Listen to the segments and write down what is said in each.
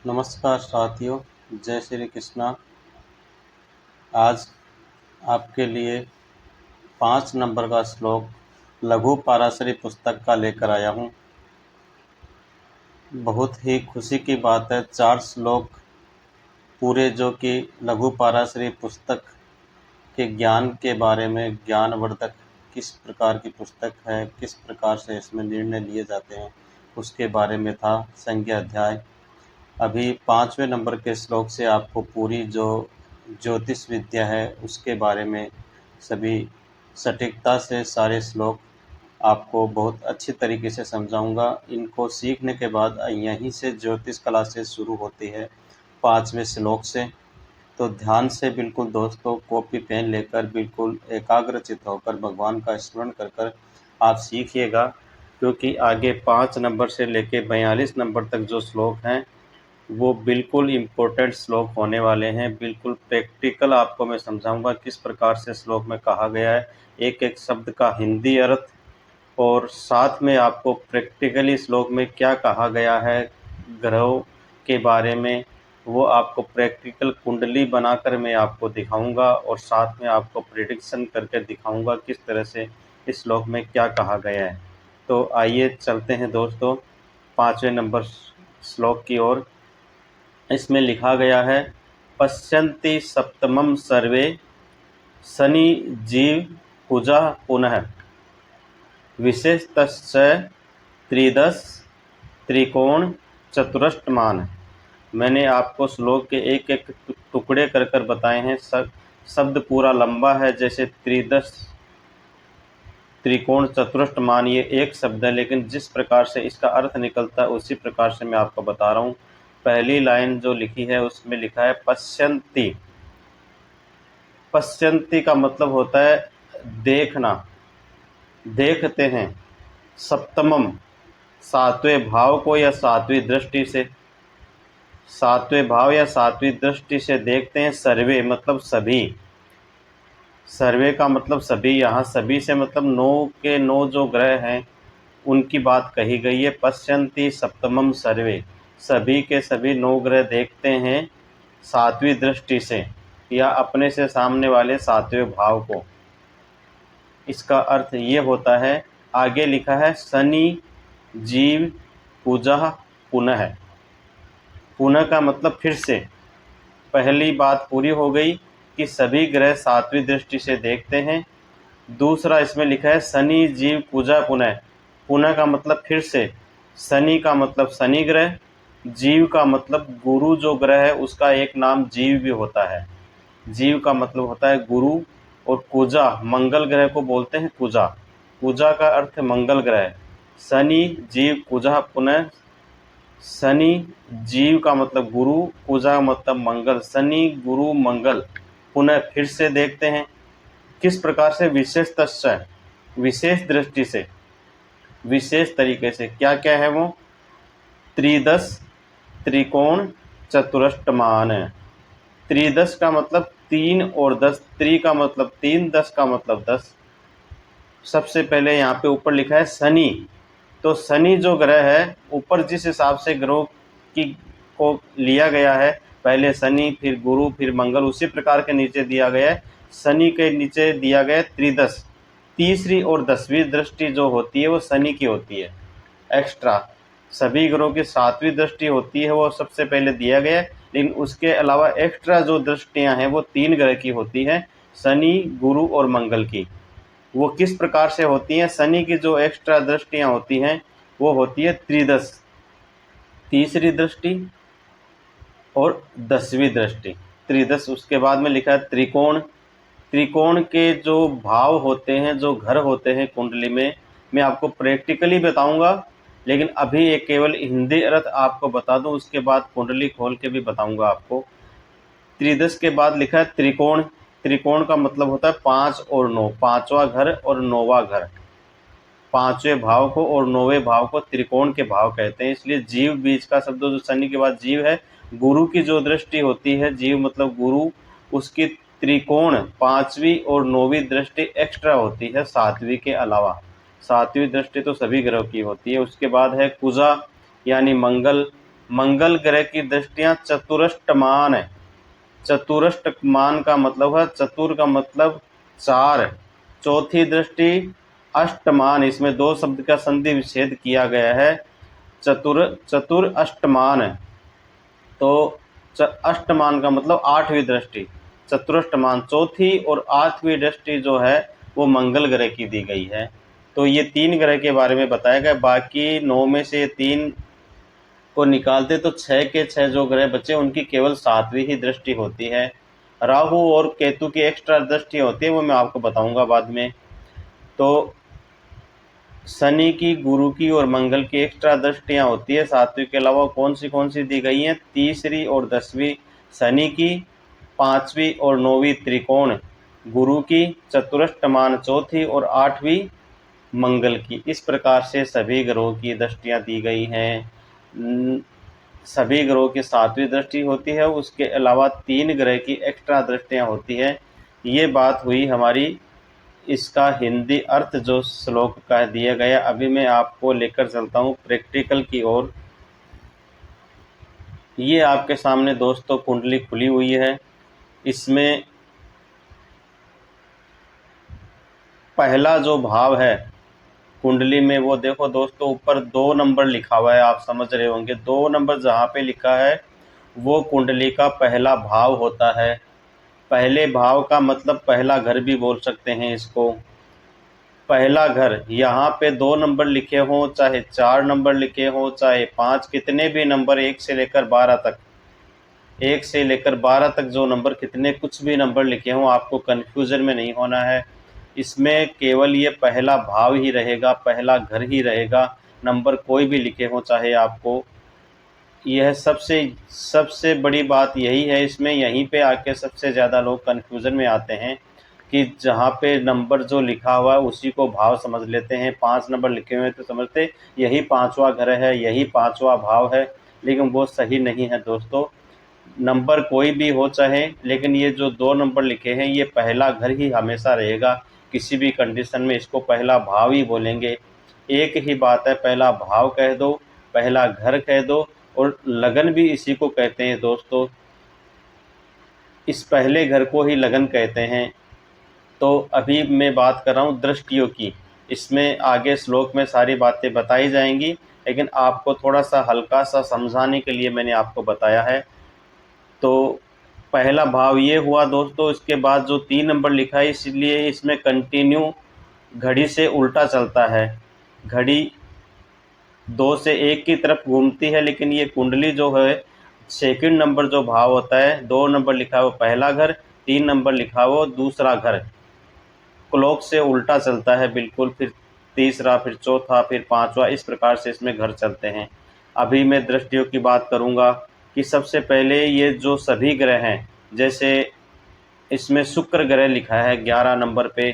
नमस्कार साथियों, जय श्री कृष्णा। आज आपके लिए 5 नंबर का श्लोक लघु पाराशरी पुस्तक का लेकर आया हूँ। बहुत ही खुशी की बात है, 4 श्लोक पूरे जो कि लघु पाराशरी पुस्तक के ज्ञान के बारे में, ज्ञानवर्धक किस प्रकार की पुस्तक है, किस प्रकार से इसमें निर्णय लिए जाते हैं, उसके बारे में था। संज्ञा अध्याय। अभी 5वें नंबर के श्लोक से आपको पूरी जो ज्योतिष विद्या है उसके बारे में सभी सटीकता से सारे श्लोक आपको बहुत अच्छी तरीके से समझाऊंगा। इनको सीखने के बाद यहीं से ज्योतिष कला से शुरू होती है, 5वें श्लोक से। तो ध्यान से बिल्कुल दोस्तों कॉपी पेन लेकर बिल्कुल एकाग्रचित्त होकर भगवान का स्मरण कर कर आप सीखिएगा, क्योंकि आगे 5 नंबर से लेके 42 नंबर तक जो श्लोक हैं वो बिल्कुल इम्पोर्टेंट श्लोक होने वाले हैं। बिल्कुल प्रैक्टिकल आपको मैं समझाऊंगा किस प्रकार से श्लोक में कहा गया है, एक एक शब्द का हिंदी अर्थ, और साथ में आपको प्रैक्टिकली श्लोक में क्या कहा गया है ग्रहों के बारे में, वो आपको प्रैक्टिकल कुंडली बनाकर मैं आपको दिखाऊंगा और साथ में आपको प्रेडिक्शन करके दिखाऊंगा किस तरह से इस श्लोक में क्या कहा गया है। तो आइए चलते हैं दोस्तों 5वें नंबर श्लोक की ओर। इसमें लिखा गया है, पश्यन्ति सप्तमं सर्वे शनि जीव कुजा पुनः विशेषतश्च त्रिदश त्रिकोण चतुष्टयमान। मैंने आपको श्लोक के एक एक टुकड़े कर कर बताए हैं। शब्द पूरा लंबा है, जैसे त्रिदश त्रिकोण चतुष्टयमान ये एक शब्द है, लेकिन जिस प्रकार से इसका अर्थ निकलता है उसी प्रकार से मैं आपको बता रहा हूँ। पहली लाइन जो लिखी है उसमें लिखा है पश्यन्ति। पश्यन्ति का मतलब होता है देखना, देखते हैं। सप्तमम, 7वें भाव को या 7वीं दृष्टि से, 7वें भाव या 7वीं दृष्टि से देखते हैं। सर्वे मतलब सभी, सर्वे का मतलब सभी, यहाँ सभी से मतलब 9 के 9 जो ग्रह हैं उनकी बात कही गई है। पश्यन्ति सप्तमम सर्वे, सभी के सभी 9 ग्रह देखते हैं 7वीं दृष्टि से या अपने से सामने वाले 7वें भाव को। इसका अर्थ ये होता है, आगे लिखा है शनि जीव पूजा पुनः। पुनः का मतलब फिर से। पहली बात पूरी हो गई कि सभी ग्रह 7वीं दृष्टि से देखते हैं। दूसरा इसमें लिखा है शनि जीव पूजा पुनः। पुनः का मतलब फिर से। शनि का मतलब शनि ग्रह, जीव का मतलब गुरु जो ग्रह है उसका एक नाम जीव भी होता है। जीव का मतलब होता है गुरु, और कुजा मंगल ग्रह को बोलते हैं कुजा। कुजा का अर्थ मंगल ग्रह। शनि जीव कुजा पुनः। शनि जीव का मतलब गुरु, कुजा मतलब मंगल। शनि गुरु मंगल पुनः फिर से देखते हैं। किस प्रकार से? विशेष तस्य, विशेष दृष्टि से, विशेष तरीके से। क्या क्या है वो? त्रिदश त्रिकोण चतुष्टयमान। त्रिदश का मतलब 3 और 10, त्रि का मतलब 3, 10 का मतलब 10। सबसे पहले यहाँ पे ऊपर लिखा है शनि। तो शनि जो ग्रह है, ऊपर जिस हिसाब से ग्रहों की को लिया गया है, पहले शनि फिर गुरु फिर मंगल, उसी प्रकार के नीचे दिया गया है। शनि के नीचे दिया गया है त्रिदश। तीसरी और 10वीं दृष्टि जो होती है वो शनि की होती है। एक्स्ट्रा सभी ग्रहों की 7वीं दृष्टि होती है, वो सबसे पहले दिया गया है। लेकिन उसके अलावा एक्स्ट्रा जो दृष्टियां हैं वो 3 ग्रह की होती है, शनि गुरु और मंगल की। वो किस प्रकार से होती हैं? शनि की जो एक्स्ट्रा दृष्टियां होती हैं वो होती है त्रिदश, तीसरी दृष्टि और 10वीं दृष्टि। त्रिदश, उसके बाद में लिखा है त्रिकोण। त्रिकोण के जो भाव होते हैं, जो घर होते हैं कुंडली में, मैं आपको प्रैक्टिकली बताऊंगा, लेकिन अभी एक केवल हिंदी अर्थ आपको बता दूं, उसके बाद कुंडली खोल के भी बताऊंगा आपको। त्रिदश के बाद लिखा है त्रिकोण। त्रिकोण का मतलब होता है 5 और 9, 5वां घर और 9वां घर। 5वें भाव को और 9वें भाव को त्रिकोण के भाव कहते हैं। इसलिए जीव बीच का शब्द जो शनि के बाद जीव है, गुरु की जो दृष्टि होती है, जीव मतलब गुरु, उसकी त्रिकोण 5वीं और 9वीं दृष्टि एक्स्ट्रा होती है 7वीं के अलावा। 7वीं दृष्टि तो सभी ग्रहों की होती है। उसके बाद है कुजा यानी मंगल, मंगल ग्रह की दृष्टियां चतुरष्टमान है। चतुरष्टमान का मतलब है, चतुर का मतलब 4, चौथी दृष्टि अष्टमान, इसमें 2 शब्द का संधि विच्छेद किया गया है। चतुर अष्टमान है, तो अष्टमान का मतलब 8वीं दृष्टि, चतुरष्टमान चौथी और 8वीं दृष्टि जो है वो मंगल ग्रह की दी गई है। तो ये 3 ग्रह के बारे में बताया गया। बाकी 9 में से 3 को निकालते तो 6 के 6 जो ग्रह बचे उनकी केवल 7वीं ही दृष्टि होती है। राहु और केतु की एक्स्ट्रा दृष्टि होती है, वो मैं आपको बताऊंगा बाद में। तो शनि की, गुरु की और मंगल की एक्स्ट्रा दृष्टियां होती है 7वीं के अलावा। कौन सी दी गई हैं? तीसरी और 10वीं शनि की, 5वीं और 9वीं त्रिकोण गुरु की, चतुरष्टमान चौथी और 8वीं मंगल की। इस प्रकार से सभी ग्रहों की दृष्टियां दी गई हैं। सभी ग्रहों की 7वीं दृष्टि होती है, उसके अलावा 3 ग्रह की एक्स्ट्रा दृष्टियां होती है। ये बात हुई हमारी इसका हिंदी अर्थ जो श्लोक का दिया गया। अभी मैं आपको लेकर चलता हूँ प्रैक्टिकल की ओर। ये आपके सामने दोस्तों कुंडली खुली हुई है। इसमें पहला जो भाव है कुंडली में, वो देखो दोस्तों ऊपर 2 नंबर लिखा हुआ है, आप समझ रहे होंगे। 2 नंबर जहाँ पे लिखा है वो कुंडली का पहला भाव होता है। पहले भाव का मतलब पहला घर भी बोल सकते हैं इसको। पहला घर, यहाँ पे 2 नंबर लिखे हों, चाहे 4 नंबर लिखे हों, चाहे 5, कितने भी नंबर 1 से लेकर 12 तक, 1 से लेकर 12 तक जो नंबर, कितने कुछ भी नंबर लिखे हों, आपको कन्फ्यूज़न में नहीं होना है। इसमें केवल ये पहला भाव ही रहेगा, पहला घर ही रहेगा। नंबर कोई भी लिखे हों चाहे आपको। यह सबसे बड़ी बात यही है इसमें। यहीं पे आके सबसे ज़्यादा लोग कन्फ्यूज़न में आते हैं कि जहाँ पे नंबर जो लिखा हुआ है उसी को भाव समझ लेते हैं। 5 नंबर लिखे हुए हैं तो समझते यही 5वां घर है, यही 5वां भाव है, लेकिन वो सही नहीं है दोस्तों। नंबर कोई भी हो चाहे, लेकिन ये जो 2 नंबर लिखे हैं ये पहला घर ही हमेशा रहेगा। किसी भी कंडीशन में इसको पहला भाव ही बोलेंगे। एक ही बात है, पहला भाव कह दो, पहला घर कह दो, और लगन भी इसी को कहते हैं दोस्तों। इस पहले घर को ही लगन कहते हैं। तो अभी मैं बात कर रहा हूँ दृष्टियों की। इसमें आगे श्लोक में सारी बातें बताई जाएंगी, लेकिन आपको थोड़ा सा हल्का सा समझाने के लिए मैंने आपको बताया है। तो पहला भाव ये हुआ दोस्तों। इसके बाद जो 3 नंबर लिखा है, इसलिए इसमें कंटिन्यू घड़ी से उल्टा चलता है। घड़ी 2 से 1 की तरफ घूमती है, लेकिन ये कुंडली जो है, सेकंड नंबर जो भाव होता है, 2 नंबर लिखा हो पहला घर, 3 नंबर लिखा हो दूसरा घर, क्लॉक से उल्टा चलता है बिल्कुल। फिर तीसरा, फिर चौथा, फिर 5वां, इस प्रकार से इसमें घर चलते हैं। अभी मैं दृष्टियों की बात करूंगा कि सबसे पहले ये जो सभी ग्रह हैं, जैसे इसमें शुक्र ग्रह लिखा है 11 नंबर पे,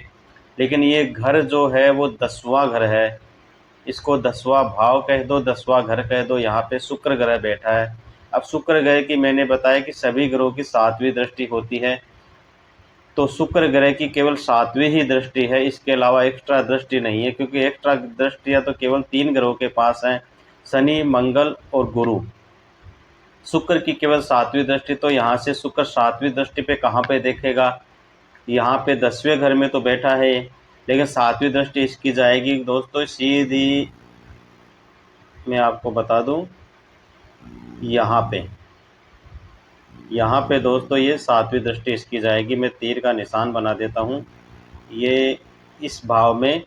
लेकिन ये घर जो है वो 10वां घर है। इसको 10वां भाव कह दो, 10वां घर कह दो। यहाँ पे शुक्र ग्रह बैठा है। अब शुक्र ग्रह की मैंने बताया कि सभी ग्रहों की 7वीं दृष्टि होती है, तो शुक्र ग्रह की केवल 7वीं ही दृष्टि है, इसके अलावा एक्स्ट्रा दृष्टि नहीं है। क्योंकि एक्स्ट्रा दृष्टियाँ तो केवल 3 ग्रहों के पास हैं, शनि, मंगल और गुरु। शुक्र की केवल 7वीं दृष्टि। तो यहाँ से शुक्र 7वीं दृष्टि पे कहाँ पे देखेगा? यहाँ पे 10वें घर में तो बैठा है, लेकिन 7वीं दृष्टि इसकी जाएगी दोस्तों सीधी, मैं आपको बता दूं, यहाँ पे दोस्तों ये 7वीं दृष्टि इसकी जाएगी। मैं तीर का निशान बना देता हूँ। ये इस भाव में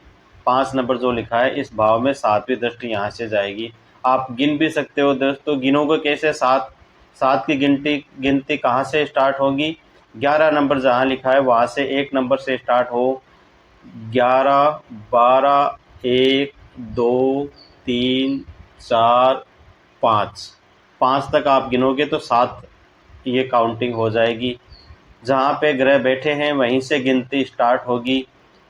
5 नंबर जो लिखा है, इस भाव में 7वीं दृष्टि यहाँ से जाएगी। आप गिन भी सकते हो दोस्तों। गिनोगे कैसे? 7 की गिनती कहाँ से स्टार्ट होगी? 11 नंबर जहाँ लिखा है वहाँ से 1 नंबर से स्टार्ट हो। 11, 12, 1, 2, 3, 4, 5 तक आप गिनोगे तो 7 ये काउंटिंग हो जाएगी। जहाँ पे ग्रह बैठे हैं वहीं से गिनती स्टार्ट होगी।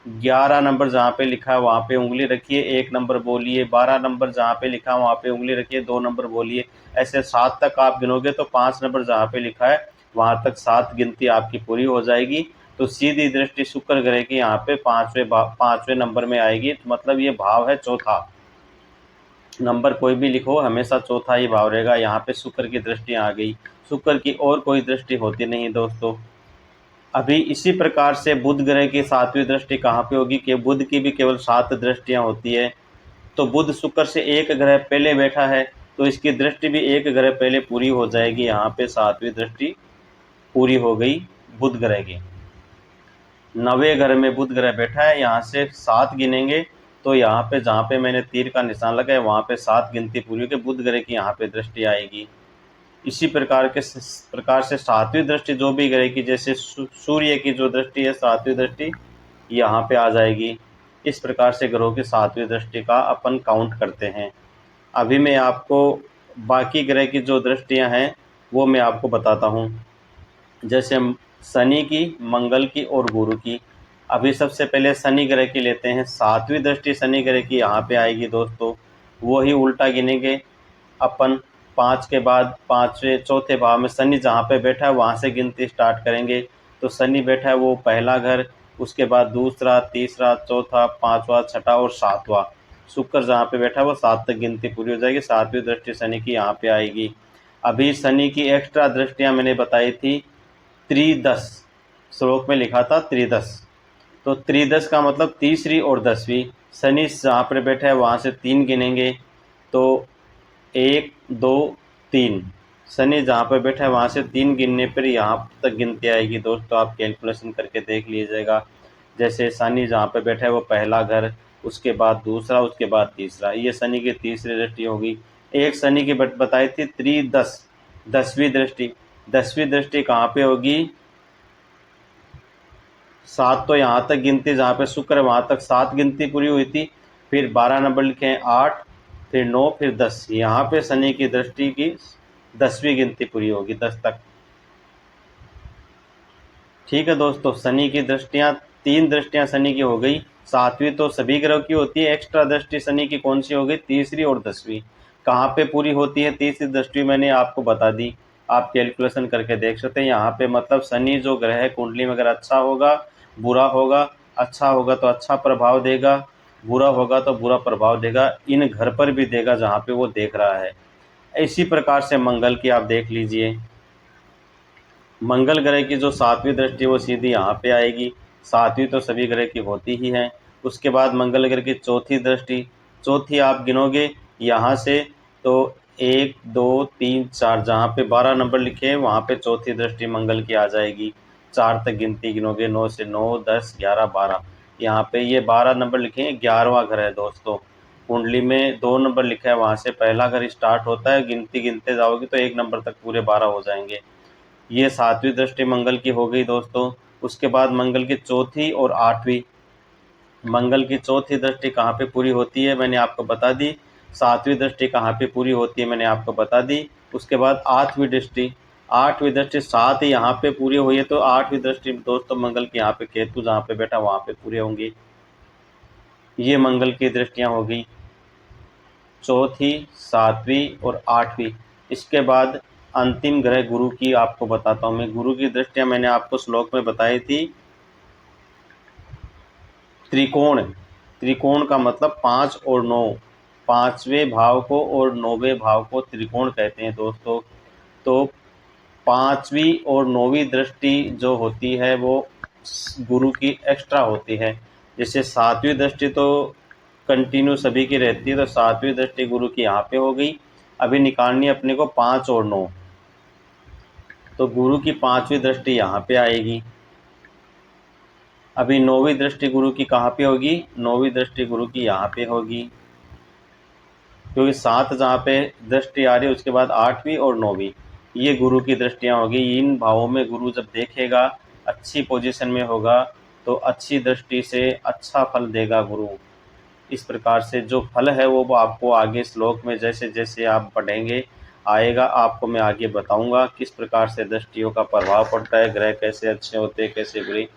11 नंबर जहाँ पे लिखा है वहाँ पे उंगली रखिए, 1 नंबर बोलिए। 12 नंबर जहाँ पे लिखा है वहाँ पे उंगली रखिए, 2 नंबर बोलिए। ऐसे 7 तक आप गिनोगे तो 5 नंबर जहाँ पे लिखा है वहाँ तक 7 गिनती आपकी पूरी हो जाएगी। तो सीधी दृष्टि शुक्र ग्रह की यहाँ पे 5वें नंबर में आएगी। तो मतलब ये भाव है चौथा। नंबर कोई भी लिखो, हमेशा चौथा ही भाव रहेगा। यहाँ पे शुक्र की दृष्टि आ गई, शुक्र की और कोई दृष्टि होती नहीं दोस्तों। अभी इसी प्रकार से बुध ग्रह की 7वीं दृष्टि कहाँ पे होगी कि बुध की भी केवल 7 दृष्टियाँ होती है। तो बुध शुक्र से एक ग्रह पहले बैठा है, तो इसकी दृष्टि भी एक ग्रह पहले पूरी हो जाएगी। यहाँ पे 7वीं दृष्टि पूरी हो गई बुध ग्रह की। 9वें घर में बुध ग्रह बैठा है, यहाँ से 7 गिनेंगे तो यहाँ पे जहाँ पे मैंने तीर का निशान लगाया वहाँ पे 7 गिनती पूरी होगी, बुध ग्रह की यहाँ पे दृष्टि आएगी। इसी प्रकार से 7वीं दृष्टि जो भी ग्रह की, जैसे सूर्य की जो दृष्टि है 7वीं दृष्टि यहाँ पे आ जाएगी। इस प्रकार से ग्रहों की 7वीं दृष्टि का अपन काउंट करते हैं। अभी मैं आपको बाकी ग्रह की जो दृष्टियाँ हैं वो मैं आपको बताता हूँ, जैसे शनि की, मंगल की और गुरु की। अभी सबसे पहले शनि ग्रह की लेते हैं। 7वीं दृष्टि शनि ग्रह की यहाँ पे आएगी दोस्तों। वो ही उल्टा गिनेंगे अपन, 5 के बाद 5वें चौथे भाव में शनि जहाँ पे बैठा है वहाँ से गिनती स्टार्ट करेंगे। तो शनि बैठा है वो पहला घर, उसके बाद दूसरा, तीसरा, चौथा, 5वां, छठा और 7वां। शुक्र जहाँ पे बैठा है वो 7 तक गिनती पूरी हो जाएगी। 7वीं दृष्टि शनि की यहाँ पे आएगी। अभी शनि की एक्स्ट्रा दृष्टियाँ मैंने बताई थी, त्रिदश, श्लोक में लिखा था त्रिदश। तो त्रिदश का मतलब तीसरी और 10वीं। शनि जहाँ पर बैठा है वहाँ से 3 गिनेंगे, तो 1, 2, 3। शनि जहाँ पर बैठा है वहाँ से 3 गिनने पर यहाँ तक गिनती आएगी दोस्तों। आप कैलकुलेशन करके देख लीजिएगा। जैसे शनि जहाँ पर बैठा है वो पहला घर, उसके बाद दूसरा, उसके बाद तीसरा, ये शनि की तीसरी दृष्टि होगी। एक शनि की बताई थी त्रिदश, 10वीं दृष्टि। 10वीं दृष्टि कहाँ पे होगी? 7 तो यहाँ तक गिनती जहाँ पे शुक्र है वहाँ तक 7 गिनती पूरी हुई थी। फिर 12 नंबर लिखे हैं, 8, फिर 9, फिर 10। यहाँ पे शनि की दृष्टि की 10वीं गिनती पूरी होगी, 10 तक। ठीक है दोस्तों, शनि की दृष्टियाँ, 3 दृष्टियाँ शनि की हो गई। 7वीं तो सभी ग्रह की होती है। एक्स्ट्रा दृष्टि शनि की कौन सी हो गई? तीसरी और 10वीं। कहाँ पे पूरी होती है तीसरी दृष्टि? मैंने आपको बता दी, आप कैलकुलेशन करके देख सकते हैं। यहाँ पे मतलब शनि जो ग्रह है कुंडली में अगर अच्छा होगा, बुरा होगा, अच्छा होगा तो अच्छा प्रभाव देगा, बुरा होगा तो बुरा प्रभाव देगा। इन घर पर भी देगा जहाँ पे वो देख रहा है। इसी प्रकार से मंगल की आप देख लीजिए। मंगल ग्रह की जो 7वीं दृष्टि वो सीधी यहाँ पे आएगी। 7वीं तो सभी ग्रह की होती ही है। उसके बाद मंगल ग्रह की चौथी दृष्टि, चौथी आप गिनोगे यहाँ से तो 1, 2, 3, 4, जहाँ पे 12 नंबर लिखे हैं वहाँ पे चौथी दृष्टि मंगल की आ जाएगी। 4 तक गिनती गिनोगे, 9 से 9, 10, 11, 12। यहाँ पे ये 12 नंबर लिखे हैं, 11वां घर है दोस्तों। कुंडली में 2 नंबर लिखा है, वहाँ से पहला घर स्टार्ट होता है। गिनती गिनते जाओगे तो 1 नंबर तक पूरे 12 हो जाएंगे। ये 7वीं दृष्टि मंगल की हो गई दोस्तों। उसके बाद मंगल की चौथी और 8वीं, मंगल की चौथी दृष्टि कहाँ पे पूरी होती है मैंने आपको बता दी। 7वीं दृष्टि कहाँ पे पूरी होती है मैंने आपको बता दी। उसके बाद 8वीं दृष्टि, 8वीं दृष्टि 7 यहाँ पे पूरी हुई है, तो 8वीं दृष्टि दोस्तों मंगल की यहाँ पे केतु जहाँ पे बैठा वहाँ पे पूरी होंगी। ये मंगल की दृष्टियाँ हो गई, चौथी, 7वीं और 8वीं। इसके बाद अंतिम ग्रह गुरु की आपको बताता हूँ मैं। गुरु की दृष्टियाँ मैंने आपको श्लोक में बताई थी। त्रिकोण, त्रिकोण का मतलब 5 और 9, 5वें भाव को और 9वें भाव को त्रिकोण कहते हैं दोस्तों। तो 5वीं और 9वीं दृष्टि जो होती है वो गुरु की एक्स्ट्रा होती है। जैसे 7वीं दृष्टि तो कंटिन्यू सभी की रहती है, तो 7वीं दृष्टि गुरु की यहाँ पे हो गई। अभी निकालनी है अपने को 5 और 9, तो गुरु की 5वीं दृष्टि यहाँ पे आएगी। अभी 9वीं दृष्टि गुरु की कहाँ पे होगी? 9वीं दृष्टि गुरु की यहाँ पे होगी, क्योंकि 7 जहाँ पे दृष्टि आ रही है उसके बाद 8वीं और 9वीं, ये गुरु की दृष्टियाँ होगी। इन भावों में गुरु जब देखेगा, अच्छी पोजीशन में होगा, तो अच्छी दृष्टि से अच्छा फल देगा गुरु। इस प्रकार से जो फल है वो आपको आगे श्लोक में जैसे जैसे आप पढ़ेंगे आएगा, आपको मैं आगे बताऊंगा किस प्रकार से दृष्टियों का प्रभाव पड़ता है, ग्रह कैसे अच्छे होते हैं, कैसे बुरे।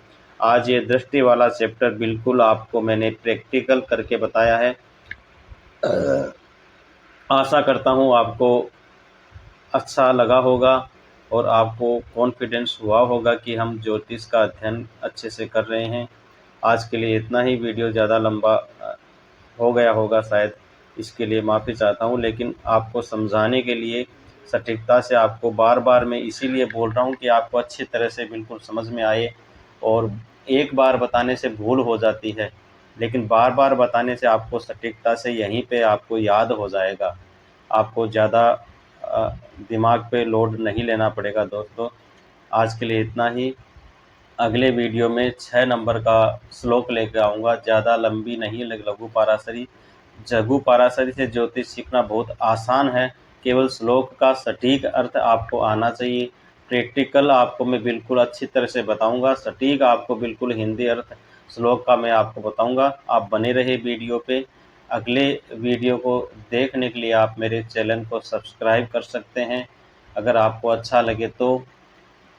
आज ये दृष्टि वाला चैप्टर बिल्कुल आपको मैंने प्रैक्टिकल करके बताया है। आशा करता हूँ आपको अच्छा लगा होगा और आपको कॉन्फिडेंस हुआ होगा कि हम ज्योतिष का अध्ययन अच्छे से कर रहे हैं। आज के लिए इतना ही। वीडियो ज़्यादा लंबा हो गया होगा शायद, इसके लिए माफ़ी चाहता हूँ। लेकिन आपको समझाने के लिए सटीकता से आपको बार-बार मैं इसीलिए बोल रहा हूँ कि आपको अच्छी तरह से बिल्कुल समझ में आए। और एक बार बताने से भूल हो जाती है, लेकिन बार-बार बताने से आपको सटीकता से यहीं पे आपको याद हो जाएगा। आपको ज़्यादा दिमाग पे लोड नहीं लेना पड़ेगा दोस्तों। आज के लिए इतना ही। अगले वीडियो में 6 नंबर का श्लोक लेकर आऊँगा, ज़्यादा लंबी नहीं, लघु पाराशरी। लघु पाराशरी से ज्योतिष सीखना बहुत आसान है, केवल श्लोक का सटीक अर्थ आपको आना चाहिए। प्रैक्टिकल आपको मैं बिल्कुल अच्छी तरह से बताऊंगा, सटीक आपको बिल्कुल हिंदी अर्थ श्लोक का मैं आपको बताऊंगा। आप बने रहे वीडियो पे। अगले वीडियो को देखने के लिए आप मेरे चैनल को सब्सक्राइब कर सकते हैं, अगर आपको अच्छा लगे तो,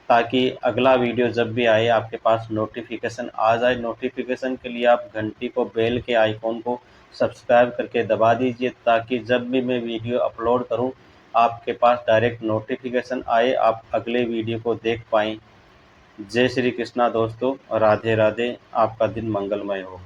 ताकि अगला वीडियो जब भी आए आपके पास नोटिफिकेशन आ जाए। नोटिफिकेशन के लिए आप घंटी को, बेल के आइकॉन को सब्सक्राइब करके दबा दीजिए, ताकि जब भी मैं वीडियो अपलोड करूं आपके पास डायरेक्ट नोटिफिकेशन आए, आप अगले वीडियो को देख पाएँ। जय श्री कृष्णा दोस्तों, राधे राधे। आपका दिन मंगलमय हो।